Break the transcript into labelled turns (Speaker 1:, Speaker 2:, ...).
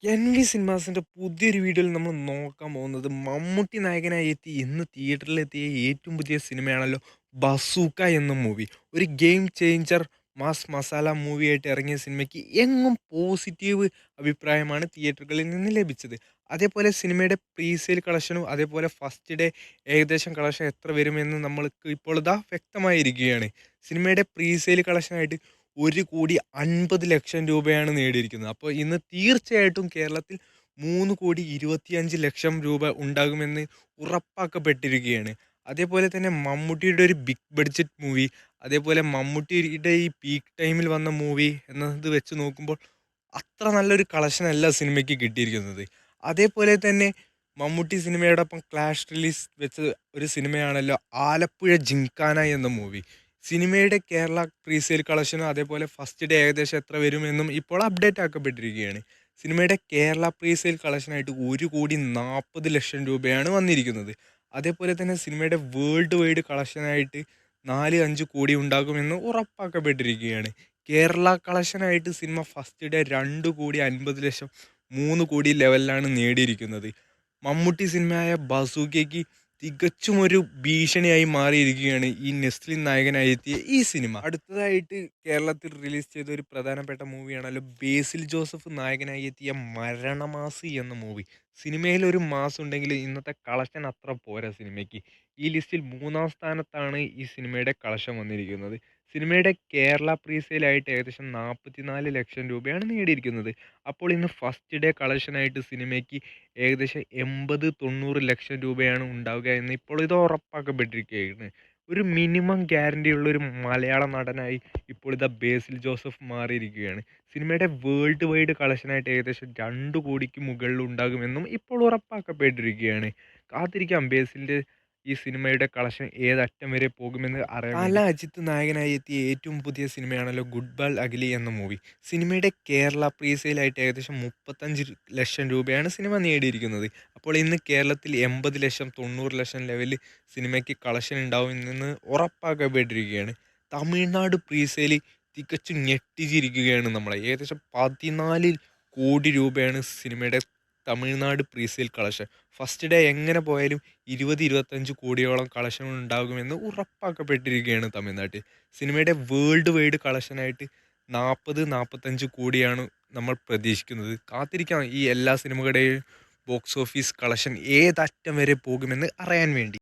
Speaker 1: N V സിനിമാസിന്റെ പുതിയൊരു വീഡിയോയിൽ നമ്മൾ നോക്കാൻ പോകുന്നത് മമ്മൂട്ടി നായകനായി എത്തി ഇന്ന് തിയേറ്ററിലെത്തിയ ഏറ്റവും പുതിയ സിനിമയാണല്ലോ ബസൂക്ക എന്ന മൂവി. ഒരു ഗെയിം ചേഞ്ചർ മാസ് മസാല മൂവിയായിട്ട് ഇറങ്ങിയ സിനിമയ്ക്ക് എങ്ങും പോസിറ്റീവ് അഭിപ്രായമാണ് തിയേറ്ററുകളിൽ നിന്ന് ലഭിച്ചത്. അതേപോലെ സിനിമയുടെ പ്രീസെയിൽ കളക്ഷനും അതേപോലെ ഫസ്റ്റ് ഡേ ഏകദേശം കളക്ഷൻ എത്ര വരുമെന്ന് നമ്മൾക്ക് ഇപ്പോൾ ഇതാ വ്യക്തമായിരിക്കുകയാണ്. സിനിമയുടെ പ്രീസെയിൽ കളക്ഷനായിട്ട് 1,50,00,000 രൂപയാണ് നേടിയിരിക്കുന്നത്. അപ്പോൾ ഇന്ന് തീർച്ചയായിട്ടും കേരളത്തിൽ 3,25,00,000 രൂപ ഉണ്ടാകുമെന്ന് ഉറപ്പാക്കപ്പെട്ടിരിക്കുകയാണ്. അതേപോലെ തന്നെ മമ്മൂട്ടിയുടെ ഒരു ബിഗ് ബഡ്ജറ്റ് മൂവി, അതേപോലെ മമ്മൂട്ടിയുടെ ഈ പീക്ക് ടൈമിൽ വന്ന മൂവി എന്നത് വെച്ച് നോക്കുമ്പോൾ അത്ര നല്ലൊരു കളക്ഷനല്ല സിനിമയ്ക്ക് കിട്ടിയിരിക്കുന്നത്. അതേപോലെ തന്നെ മമ്മൂട്ടി സിനിമയോടൊപ്പം ക്ലാഷ് റിലീസ് വെച്ച ഒരു സിനിമയാണല്ലോ ആലപ്പുഴ ജിംഖാന എന്ന മൂവി. സിനിമയുടെ കേരള പ്രീസെയിൽ കളക്ഷനും അതേപോലെ ഫസ്റ്റ് ഡേ ഏകദേശം എത്ര വരുമെന്നും ഇപ്പോൾ അപ്ഡേറ്റ് ആക്കപ്പെട്ടിരിക്കുകയാണ്. സിനിമയുടെ കേരള പ്രീസെയിൽ കളക്ഷനായിട്ട് 1,40,00,000 രൂപയാണ് വന്നിരിക്കുന്നത്. അതേപോലെ തന്നെ സിനിമയുടെ വേൾഡ് വൈഡ് കളക്ഷനായിട്ട് 4-5 കോടി ഉണ്ടാകുമെന്ന് ഉറപ്പാക്കപ്പെട്ടിരിക്കുകയാണ്. കേരള കളക്ഷനായിട്ട് സിനിമ ഫസ്റ്റ് ഡേ 2,50,00,000 3 കോടി ലെവലിലാണ് നേടിയിരിക്കുന്നത്. മമ്മൂട്ടി സിനിമയായ ബസൂക്കയ്ക്ക് തികച്ചും ഒരു ഭീഷണിയായി മാറിയിരിക്കുകയാണ് ഈ നെസ്ലിൻ നായകനായി എത്തിയ ഈ സിനിമ. അടുത്തതായിട്ട് കേരളത്തിൽ റിലീസ് ചെയ്ത ഒരു പ്രധാനപ്പെട്ട മൂവിയാണല്ലോ ബേസിൽ ജോസഫ് നായകനായി എത്തിയ മരണമാസി എന്ന മൂവി. സിനിമയിൽ ഒരു മാസ് ഉണ്ടെങ്കിൽ ഇന്നത്തെ കളക്ഷൻ അത്ര പോരാ സിനിമയ്ക്ക്. ഈ ലിസ്റ്റിൽ 3-ാം സ്ഥാനത്താണ് ഈ സിനിമയുടെ കളക്ഷൻ വന്നിരിക്കുന്നത്. സിനിമയുടെ കേരള പ്രീസെയിലായിട്ട് ഏകദേശം 44,00,000 രൂപയാണ് നേടിയിരിക്കുന്നത്. അപ്പോൾ ഇന്ന് ഫസ്റ്റ് ഡേ കളക്ഷനായിട്ട് സിനിമയ്ക്ക് ഏകദേശം 80-90 ലക്ഷം രൂപയാണ് ഉണ്ടാവുക എന്ന് ഇപ്പോൾ ഇത് ഉറപ്പാക്കപ്പെട്ടിരിക്കുകയാണ്. ഒരു മിനിമം ഗ്യാരണ്ടിയുള്ള ഒരു മലയാള നടനായി ഇപ്പോൾ ഇതാ ബേസിൽ ജോസഫ് മാറിയിരിക്കുകയാണ്. സിനിമയുടെ വേൾഡ് വൈഡ് കളക്ഷനായിട്ട് ഏകദേശം 2 കോടിക്ക് മുകളിൽ ഉണ്ടാകുമെന്നും ഇപ്പോൾ ഉറപ്പാക്കപ്പെട്ടിരിക്കുകയാണ്. കാത്തിരിക്കാം ബേസിലിൻ്റെ ഈ സിനിമയുടെ കളക്ഷൻ ഏതറ്റം വരെ പോകുമെന്ന് അറിയാൻ വേണ്ടി. അജിത്ത് നായകനായി എത്തിയ ഏറ്റവും പുതിയ സിനിമയാണല്ലോ ഗുഡ് ബാൾ അഗലി എന്ന മൂവി. സിനിമയുടെ കേരള പ്രീസെയിലായിട്ട് ഏകദേശം 35,00,000 രൂപയാണ് സിനിമ നേടിയിരിക്കുന്നത്. അപ്പോൾ ഇന്ന് കേരളത്തിൽ 80,00,000 90,00,000 ലെവലിൽ സിനിമയ്ക്ക് കളക്ഷൻ ഉണ്ടാവുമെന്ന് ഉറപ്പാക്കപ്പെട്ടിരിക്കുകയാണ്. തമിഴ്നാട് പ്രീസെയിൽ തികച്ചും ഞെട്ടിച്ചിരിക്കുകയാണ് നമ്മളെ. ഏകദേശം 14 കോടി രൂപയാണ് സിനിമയുടെ Tamil Nadu presale collection. First day എങ്ങനെ പോയാലും 20-25 കോടിയോളം കളക്ഷൻ ഉണ്ടാകുമെന്ന് ഉറപ്പാക്കപ്പെട്ടിരിക്കുകയാണ് തമിഴ്നാട്ടിൽ. സിനിമയുടെ വേൾഡ് വൈഡ് കളക്ഷനായിട്ട് 40-45 കോടിയാണ് നമ്മൾ പ്രതീക്ഷിക്കുന്നത്. കാത്തിരിക്കാം ഈ എല്ലാ സിനിമകളുടെയും ബോക്സ് ഓഫീസ് കളക്ഷൻ ഏതറ്റം വരെ പോകുമെന്ന് അറിയാൻ വേണ്ടി.